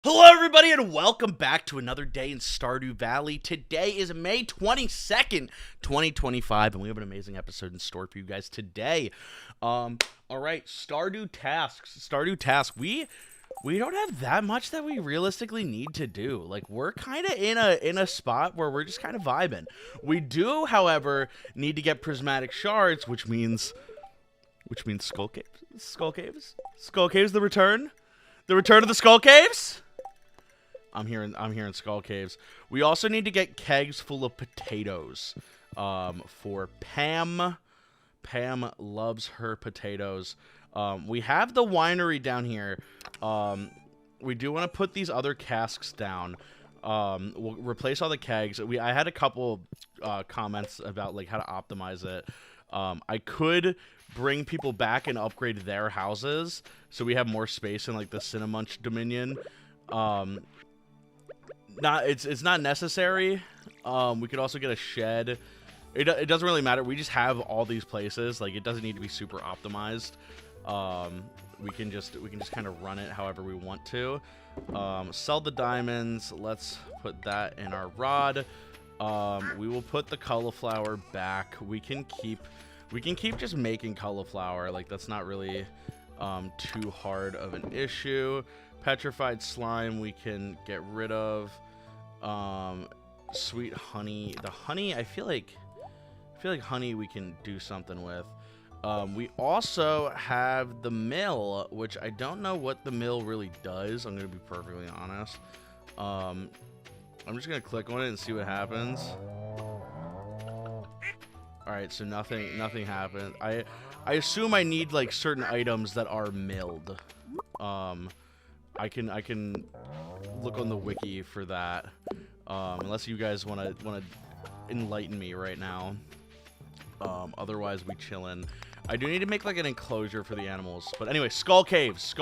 Hello everybody and welcome back to another day in Stardew Valley. Today is May 22nd, 2025, and we have an amazing episode in store for you guys today. Alright, Stardew Tasks. We don't have that much that we realistically need to do. Like, we're kind of in a spot where we're just kind of vibing. We do, however, need to get prismatic shards, which means skull caves. Skull caves, the return of the skull caves. I'm hearing skull caves. We also need to get kegs full of potatoes for Pam. Pam loves her potatoes. We have the winery down here. We do want to put these other casks down. We'll replace all the kegs. I had a couple comments about like how to optimize it. I could bring people back and upgrade their houses so we have more space in like the Cinemunch Dominion. It's not necessary. We could also get a shed. It doesn't really matter. We just have all these places. Like, it doesn't need to be super optimized. We can just kind of run it however we want to. Sell the diamonds. Let's put that in our rod. We will put the cauliflower back. We can keep just making cauliflower. Like, that's not really too hard of an issue. Petrified slime we can get rid of. Sweet honey. The honey, I feel like honey we can do something with. We also have the mill, which I don't know what the mill really does. I'm gonna be perfectly honest. I'm just gonna click on it and see what happens. Alright, so nothing happened. I assume I need like certain items that are milled. I can look on the wiki for that. Unless you guys wanna enlighten me right now. Otherwise we chillin'. I do need to make like an enclosure for the animals. But anyway, skull caves.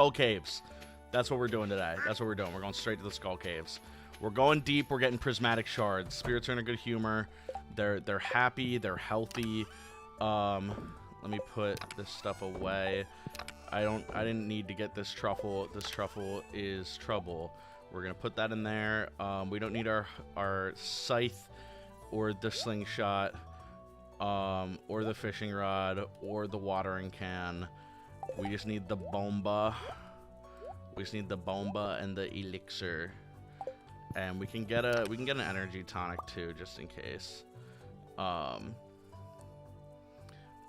That's what we're doing today. That's what we're doing. We're going straight to the skull caves. We're going deep. We're getting prismatic shards. Spirits are in a good humor. They're happy. They're healthy. Let me put this stuff away. I didn't need to get this truffle. This truffle is trouble. We're gonna put that in there. We don't need our scythe or the slingshot, or the fishing rod or the watering can. We just need the bomba. We just need the bomba and the elixir. And we can get an energy tonic too, just in case. But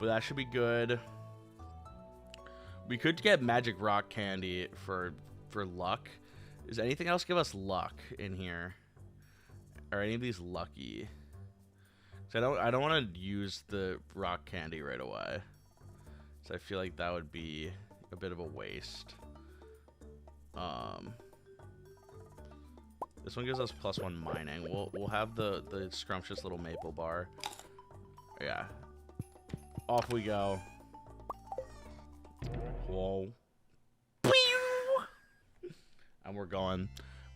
that should be good. We could get magic rock candy for luck. Does anything else give us luck in here? Are any of these lucky? So I don't want to use the rock candy right away. So I feel like that would be a bit of a waste. This one gives us +1 mining. We'll have the scrumptious little maple bar. Yeah. Off we go. Whoa. And we're going.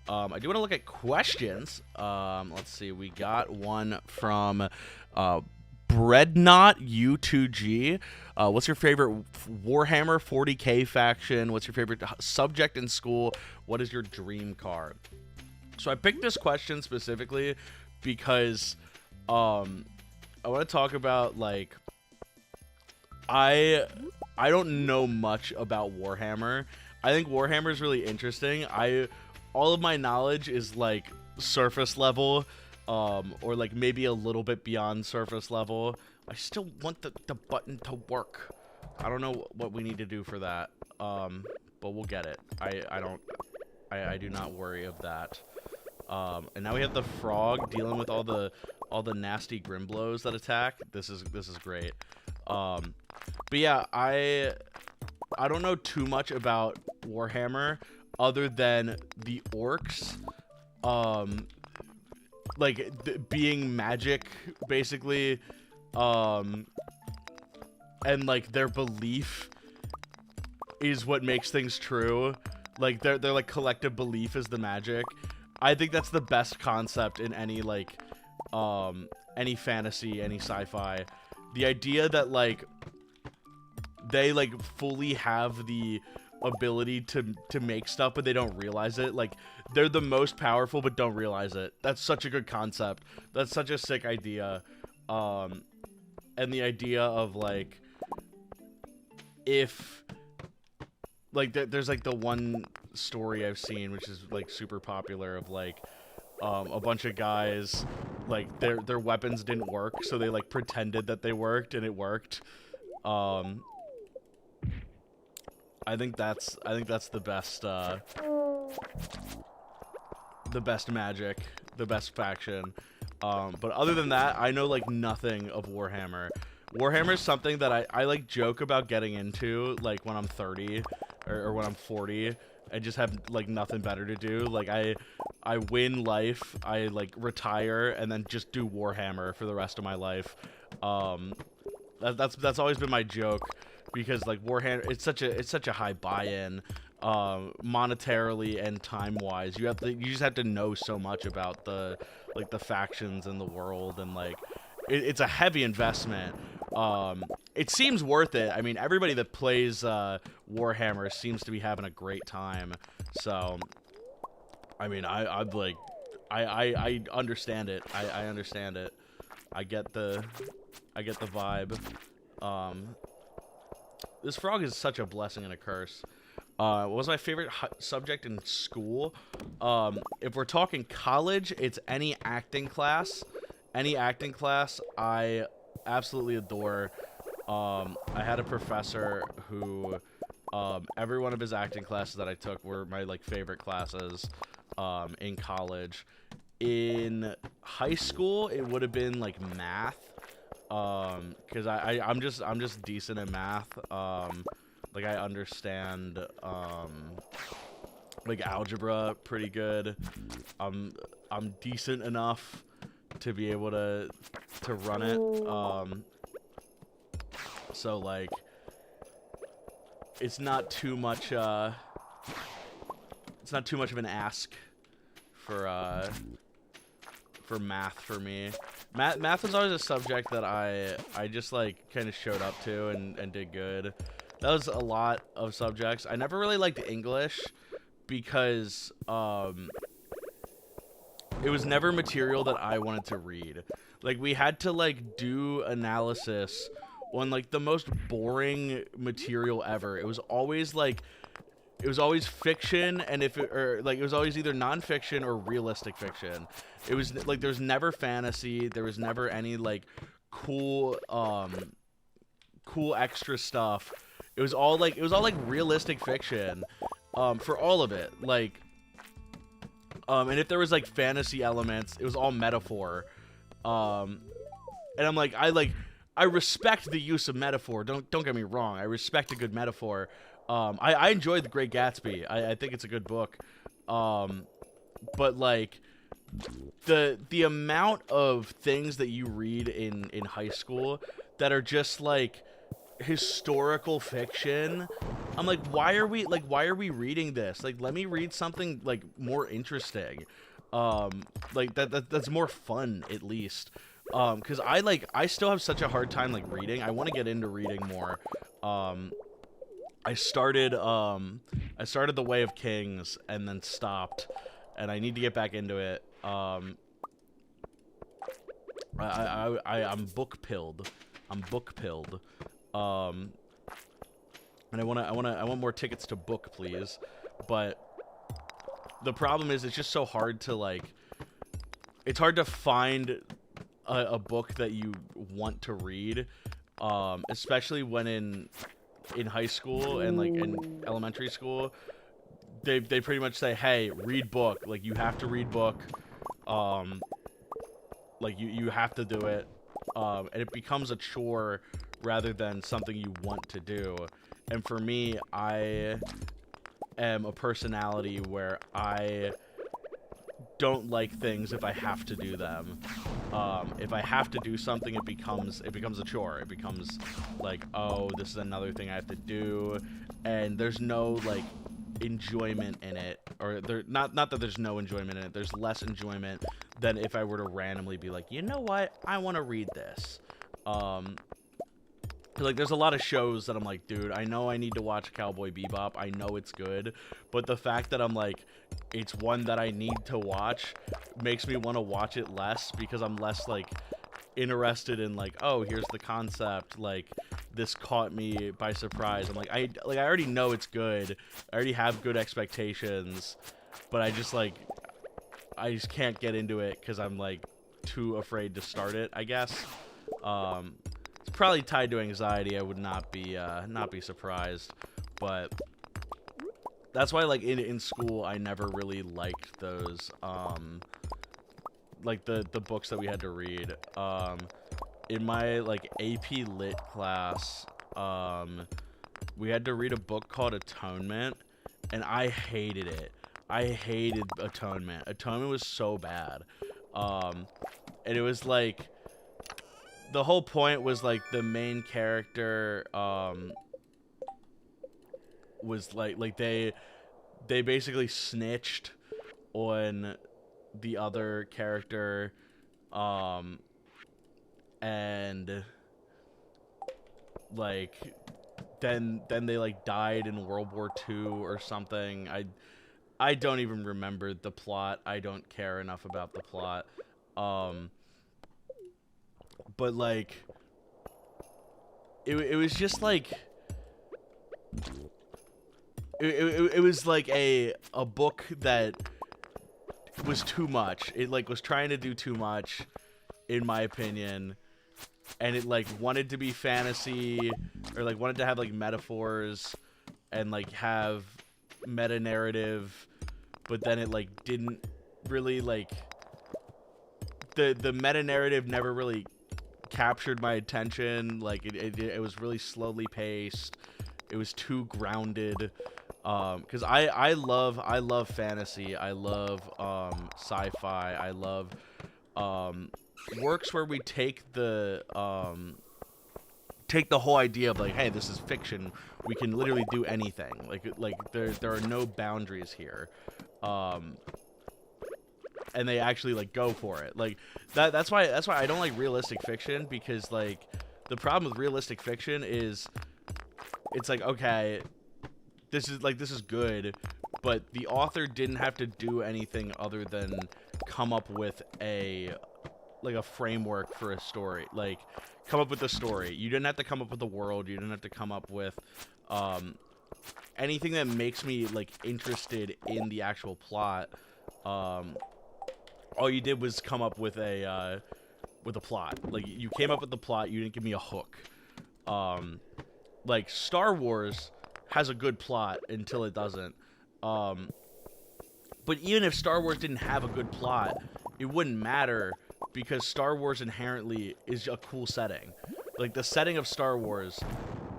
I do want to look at questions. Let's see. We got one from Breadnot U2G. What's your favorite Warhammer 40K faction? What's your favorite subject in school? What is your dream car? So I picked this question specifically because I want to talk about, like, I don't know much about Warhammer. I think Warhammer is really interesting. All of my knowledge is like surface level, or like maybe a little bit beyond surface level. I still want the button to work. I don't know what we need to do for that, but we'll get it. I do not worry of that. And now we have the frog dealing with all the nasty grimblows that attack. This is great. But yeah, I don't know too much about Warhammer other than the orcs, being magic, basically, and like their belief is what makes things true. Like their like collective belief is the magic. I think that's the best concept in any like any fantasy, any sci-fi. The idea that like they like fully have the ability to make stuff, but they don't realize it. Like, they're the most powerful, but don't realize it. That's such a good concept. That's such a sick idea. And the idea of, like, if, like, there's, like, the one story I've seen, which is, like, super popular, of, like, a bunch of guys, like, their weapons didn't work, so they, like, pretended that they worked, and it worked. I think that's the best magic, the best faction. But other than that, I know, like, nothing of Warhammer. Warhammer is something that I like, joke about getting into, like, when I'm 30 or when I'm 40. I just have, like, nothing better to do. Like, I win life, I, like, retire, and then just do Warhammer for the rest of my life. That's always been my joke, because, like, Warhammer, it's such a high buy-in, monetarily and time-wise. You just have to know so much about the factions and the world, and, like, it's a heavy investment. It seems worth it. I mean, everybody that plays Warhammer seems to be having a great time. So, I mean, I understand it. I understand it. I get the vibe. This frog is such a blessing and a curse. What was my favorite subject in school? If we're talking college, it's any acting class. Any acting class I absolutely adore. I had a professor who, every one of his acting classes that I took were my, like, favorite classes in college. In high school, it would have been, like, math, because I'm just decent at math. Like, I understand, like, algebra pretty good. I'm decent enough to be able to run it. So, like, it's not too much of an ask for math for me. Math was always a subject that I just, like, kind of showed up to and did good. That was a lot of subjects. I never really liked English because it was never material that I wanted to read. Like, we had to, like, do analysis on, like, the most boring material ever. It was always, like, it was always fiction, and it was always either nonfiction or realistic fiction. It was, like, there was never fantasy. There was never any, like, cool extra stuff. It was all like realistic fiction, for all of it. Like, and if there was, like, fantasy elements, it was all metaphor. And I'm like, I respect the use of metaphor. Don't get me wrong. I respect a good metaphor. I enjoyed The Great Gatsby. I think it's a good book. But, like, the amount of things that you read in high school that are just, like, historical fiction, I'm like, why are we reading this? Like, let me read something, like, more interesting. Like, that's more fun, at least. Because I still have such a hard time, like, reading. I want to get into reading more. I started The Way of Kings and then stopped, and I need to get back into it. I'm book-pilled. And I want more tickets to book, please. But the problem is, it's just so hard to, like, it's hard to find a book that you want to read, especially when in high school and, like, in elementary school, they pretty much say, hey, read book. Like, you have to read book. Like, you have to do it. And it becomes a chore rather than something you want to do. And for me, I am a personality where I don't like things if I have to do them. If I have to do something, it becomes a chore. It becomes like, oh, this is another thing I have to do, and there's no, like, enjoyment in it, or not that there's no enjoyment in it. There's less enjoyment than if I were to randomly be like, you know what, I want to read this. Like, there's a lot of shows that I'm like, dude, I know I need to watch Cowboy Bebop. I know it's good. But the fact that I'm like, it's one that I need to watch makes me want to watch it less because I'm less, like, interested in, like, oh, here's the concept. Like, this caught me by surprise. I'm like, I already know it's good. I already have good expectations. But I just, like, I just can't get into it because I'm, like, too afraid to start it, I guess. It's probably tied to anxiety. I would not be surprised, but that's why, like, in school, I never really liked those, like, the books that we had to read. In my, like, AP Lit class, we had to read a book called Atonement, and I hated it. I hated Atonement. Atonement was so bad. And it was, like, the whole point was, like, the main character, was, like they basically snitched on the other character, and, like, then they, like, died in World War II or something. I don't even remember the plot. I don't care enough about the plot. But, like, it was just, like, it was, like, a book that was too much. It, like, was trying to do too much, in my opinion, and it, like, wanted to be fantasy, or, like, wanted to have, like, metaphors, and, like, have meta-narrative, but then it, like, didn't really, like, the meta-narrative never really captured my attention. Like, it was really slowly paced. It was too grounded. Because I love fantasy. I love sci-fi. I love works where we take the whole idea of, like, hey, this is fiction. We can literally do anything. Like there are no boundaries here. And they actually, like, go for it. Like, that's why I don't like realistic fiction, because, like, the problem with realistic fiction is it's like, okay, this is good, but the author didn't have to do anything other than come up with a framework for a story. Like, come up with a story. You didn't have to come up with a world. You didn't have to come up with anything that makes me, like, interested in the actual plot. All you did was come up with a plot. Like, you came up with the plot, you didn't give me a hook. Like, Star Wars has a good plot until it doesn't. But even if Star Wars didn't have a good plot, it wouldn't matter, because Star Wars inherently is a cool setting. Like, the setting of Star Wars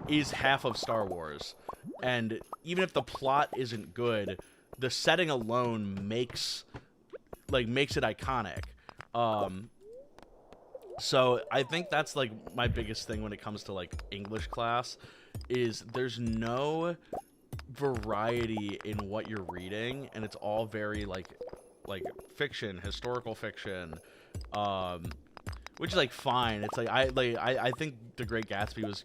is half of Star Wars. And even if the plot isn't good, the setting alone makes it iconic. So I think that's, like, my biggest thing when it comes to, like, English class, is there's no variety in what you're reading, and it's all very, like fiction, historical fiction, which is, like, fine. It's like, I think The Great Gatsby was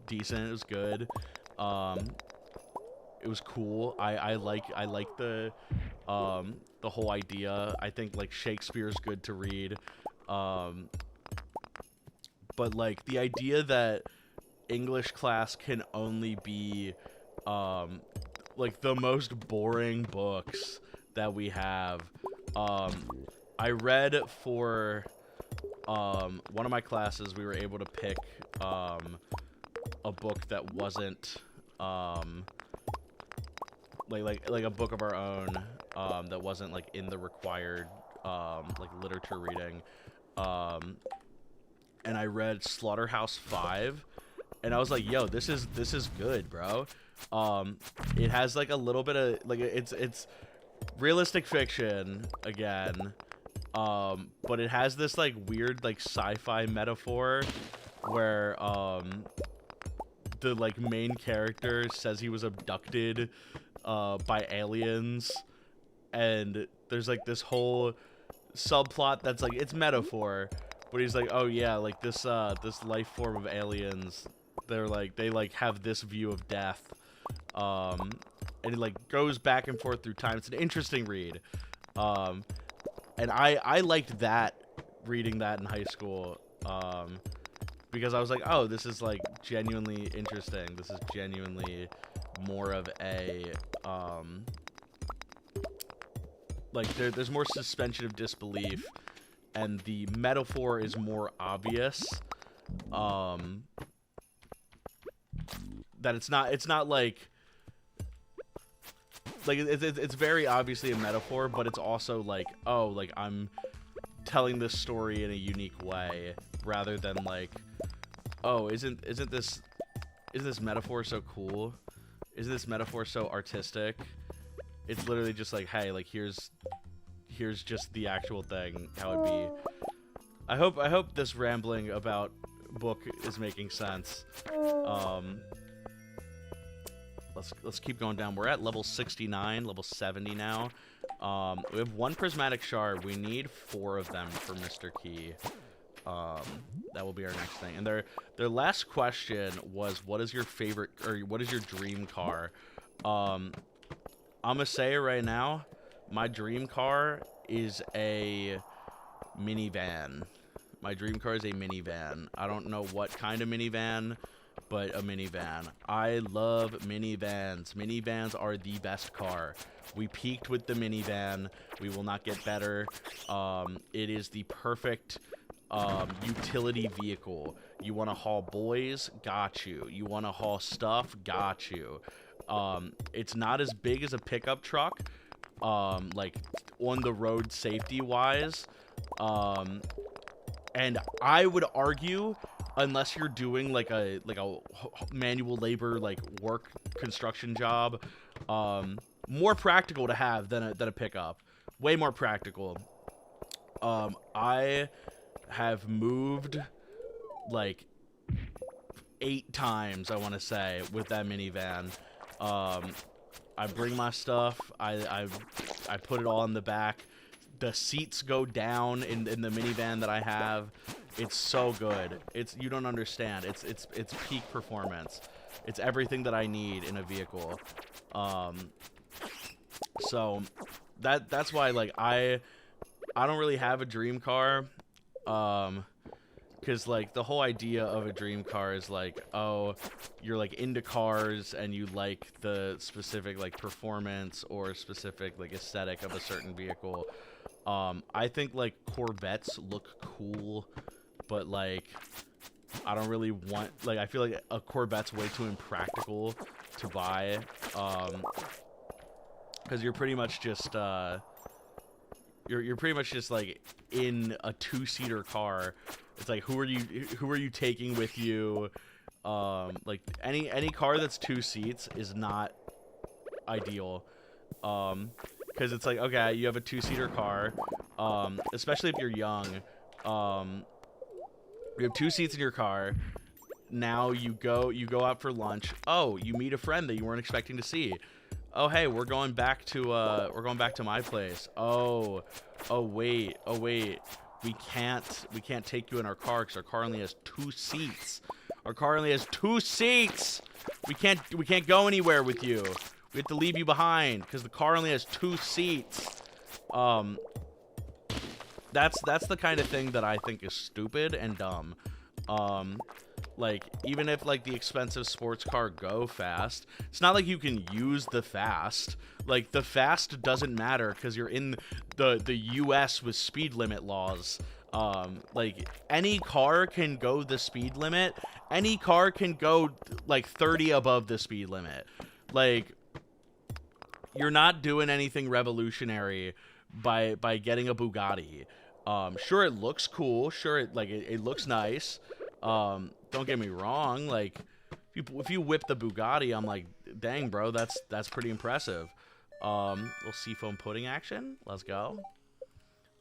decent. It was good. It was cool. I like the whole idea. I think, like, Shakespeare's good to read. But, like, the idea that English class can only be, like, the most boring books that we have. I read for, one of my classes, we were able to pick, a book that wasn't, like a book of our own, that wasn't, like, in the required, like, literature reading. And I read Slaughterhouse-5, and I was like, yo, this is good, bro. It has, like, a little bit of, like, it's realistic fiction again, but it has this, like, weird, like, sci-fi metaphor where the, like, main character says he was abducted by aliens, and there's, like, this whole subplot that's, like, it's metaphor, but he's like, oh yeah, like, this life form of aliens They're like, they like have this view of death. And it like goes back and forth through time. It's an interesting read. And I liked that, reading that in high school. Because I was like, oh, this is like genuinely interesting. This is genuinely more of a, like there's more suspension of disbelief, and the metaphor is more obvious. That it's not like it's very obviously a metaphor, but it's also like, oh, like I'm telling this story in a unique way, rather than like, oh, isn't this metaphor so cool? Isn't this metaphor so artistic? It's literally just like, hey, like here's just the actual thing, how it'd be. I hope this rambling about book is making sense. Let's keep going down. We're at level 69, level 70 now. We have 1 prismatic shard. We need 4 of them for Mr. Key. That will be our next thing. And their last question was, what is your favorite, or what is your dream car? I'm gonna say it right now, my dream car is a minivan. My dream car is a minivan. I don't know what kind of minivan, but a minivan. I love minivans. Minivans are the best car. We peaked with the minivan. We will not get better. It is the perfect utility vehicle. You want to haul boys? Got you. You want to haul stuff? Got you. It's not as big as a pickup truck, like on the road safety wise. And I would argue, unless you're doing like a manual labor, like work construction job, more practical to have than a pickup. Way more practical. I have moved like 8 times, I want to say, with that minivan. I bring my stuff. I put it all in the back. The seats go down in the minivan that I have. It's so good. You don't understand. It's peak performance. It's everything that I need in a vehicle. So that's why, like, I don't really have a dream car. Because, like, the whole idea of a dream car is, like, oh, you're, like, into cars and you like the specific, like, performance or specific, like, aesthetic of a certain vehicle. I think, like, Corvettes look cool, but, like, I don't really want, like, I feel like a Corvette's way too impractical to buy, because you're pretty much just, you're pretty much just, like, in a 2-seater car. It's like, who are you taking with you? Like, any car that's 2 seats is not ideal. Because it's like, okay, you have a 2-seater car, especially if you're young. You have 2 seats in your car. Now you go out for lunch. Oh, you meet a friend that you weren't expecting to see. Oh, hey, we're going back to my place. Oh wait. We can't take you in our car because our car only has 2 seats. Our car only has 2 seats. We can't go anywhere with you. We have to leave you behind because the car only has 2 seats. That's the kind of thing that I think is stupid and dumb. Like, even if, like, the expensive sports car go fast, it's not like you can use the fast. Like, the fast doesn't matter because you're in the US with speed limit laws. Like, any car can go the speed limit. Any car can go, like, 30 above the speed limit. Like, you're not doing anything revolutionary by getting a Bugatti. Sure, it looks cool. Sure, it looks nice. Don't get me wrong. Like, if you whip the Bugatti, I'm like, dang, bro, that's pretty impressive. Little seafoam pudding action. Let's go.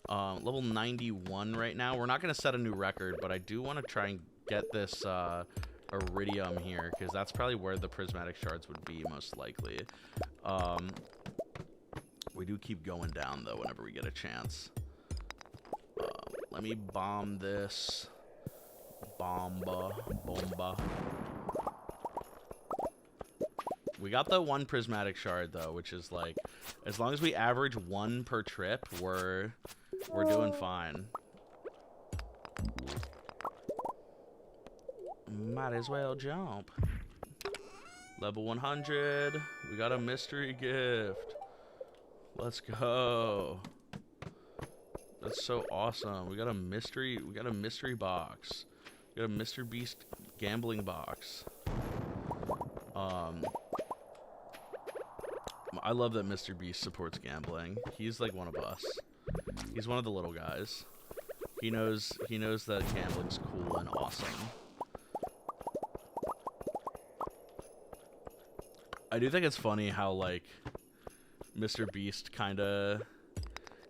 Level 91 right now. We're not gonna set a new record, but I do want to try and get this iridium here because that's probably where the prismatic shards would be most likely. We do keep going down though whenever we get a chance. Let me bomb this. Bomba. We got the 1 prismatic shard though, which is like, as long as we average 1 per trip, we're doing fine. Might as well jump. Level 100. We got a mystery gift. Let's go. That's so awesome. We got a mystery box. We got a Mr. Beast gambling box. I love that Mr. Beast supports gambling. He's like one of us. He's one of the little guys. He knows that gambling's cool and awesome. I do think it's funny how like Mr. Beast kind of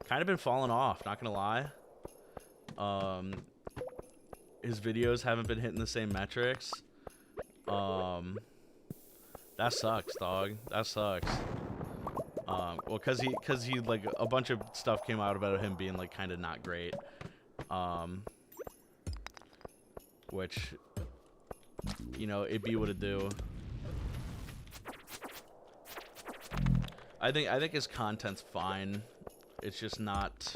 been falling off, not gonna lie. His videos haven't been hitting the same metrics. That sucks, dog. That sucks. Well, cause he like a bunch of stuff came out about him being like kind of not great. Which, you know, it be what it do. I think his content's fine. It's just not.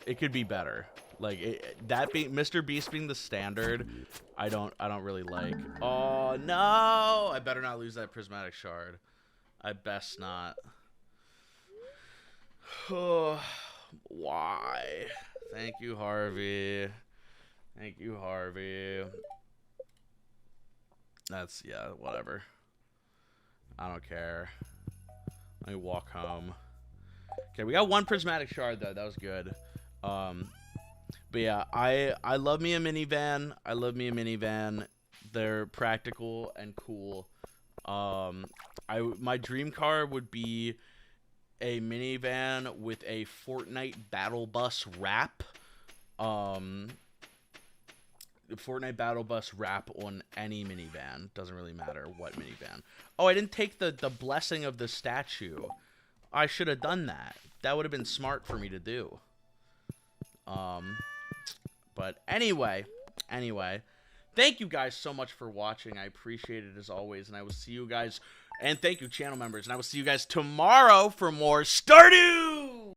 It could be better. Like that being Mr. Beast being the standard, I don't really like. Oh no! I better not lose that prismatic shard. I best not. Why? Thank you, Harvey. Thank you, Harvey. That's, yeah, whatever. I don't care. Let me walk home. Okay, we got 1 prismatic shard though. That was good. But yeah, I love me a minivan. I love me a minivan. They're practical and cool. My dream car would be a minivan with a Fortnite Battle Bus wrap. Fortnite Battle Bus wrap on any minivan. Doesn't really matter what minivan. Oh, I didn't take the blessing of the statue. I should have done that. That would have been smart for me to do. But anyway, thank you guys so much for watching. I appreciate it as always, and I will see you guys, and thank you channel members, and I will see you guys tomorrow for more Stardew